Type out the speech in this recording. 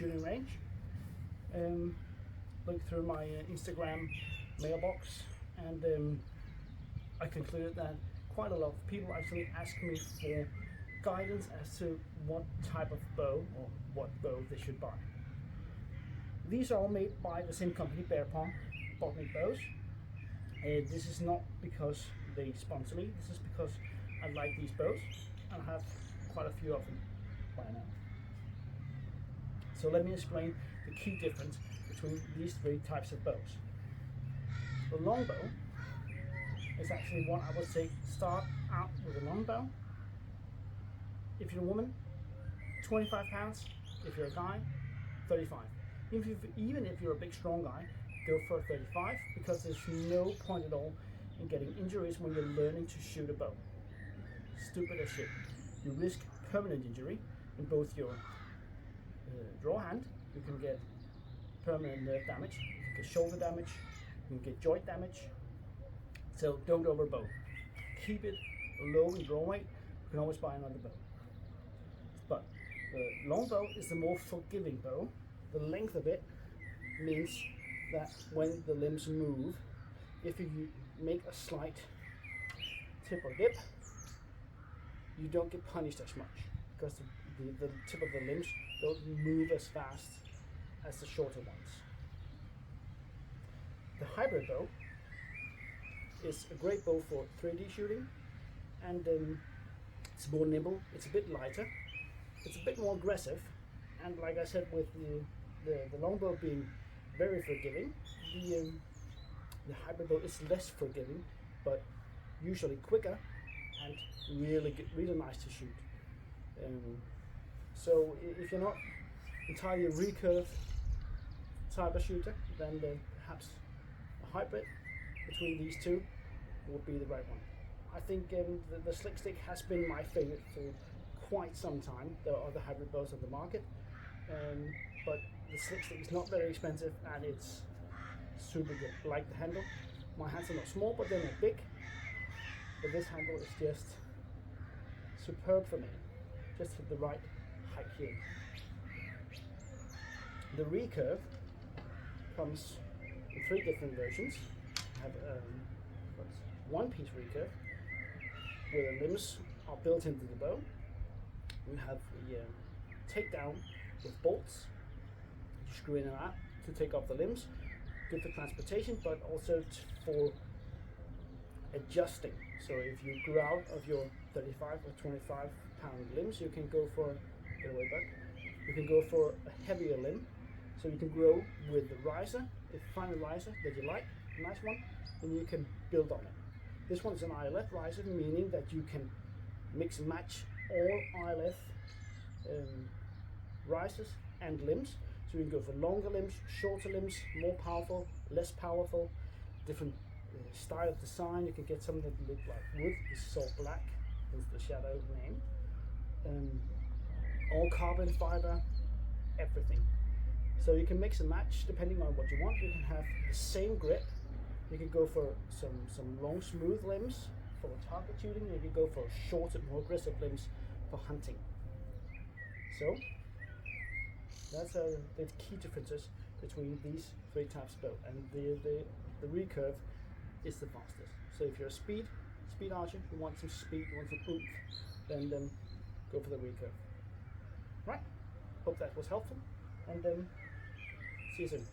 shooting range. Looked through my Instagram mailbox, and I concluded that quite a lot of people actually ask me for guidance as to what type of bow or what bow they should buy. These are all made by the same company, Bear Paw Botanic Bows. This is not because they sponsor me, this is because I like these bows and I have quite a few of them by now. So let me explain the key difference between these three types of bows. The longbow is actually what I would say start out with a longbow. If you're a woman, 25 pounds. If you're a guy, 35. Even if you're a big strong guy, go for 35, because there's no point at all in getting injuries when you're learning to shoot a bow. Stupid as shit. You risk permanent injury in both your draw hand. You can get permanent nerve damage, you can get shoulder damage, you can get joint damage. So don't overbow. Keep it low in draw weight. You can always buy another bow. But the longbow is the more forgiving bow. The length of it means that when the limbs move, if you make a slight tip or dip, you don't get punished as much, because the tip of the limbs don't move as fast as the shorter ones. The hybrid bow is a great bow for 3D shooting, and it's more nimble, it's a bit lighter, it's a bit more aggressive, and like I said, with the longbow being very forgiving, the hybrid bow is less forgiving, but usually quicker and really nice to shoot. So if you're not entirely a recurve type of shooter, then perhaps a hybrid between these two would be the right one. I think the slick stick has been my favorite for quite some time. There are other hybrid bows on the market, but the slick stick is not very expensive and it's super good. I like the handle. My hands are not small, but they're not big. But this handle is just superb for me. Just hit the right height here. The recurve comes in 3 different versions. I have one-piece recurve where the limbs are built into the bow. We have the takedown with bolts. You screw in and out to take off the limbs. Good for transportation, but also for adjusting. So if you grow out of your 35 or 25 pound limbs, you can go for, get away back, you can go for a heavier limb. So you can grow with the riser. If you find a riser that you like, a nice one, then you can build on it. This one's an ILF riser, meaning that you can mix and match all ILF risers and limbs. So you can go for longer limbs, shorter limbs, more powerful, less powerful, different style of design. You can get something that looks like wood. This is all black, is the shadow name. All carbon fiber, everything. So you can mix and match depending on what you want. You can have the same grip. You can go for some long, smooth limbs for target shooting. You can go for shorter, more aggressive limbs for hunting. So that's the key differences between these 3 types of bow. And the recurve is the fastest. So if you're a speed archer, you want some speed, you want some oomph, then go for the recurve. Right? Hope that was helpful, and see you soon.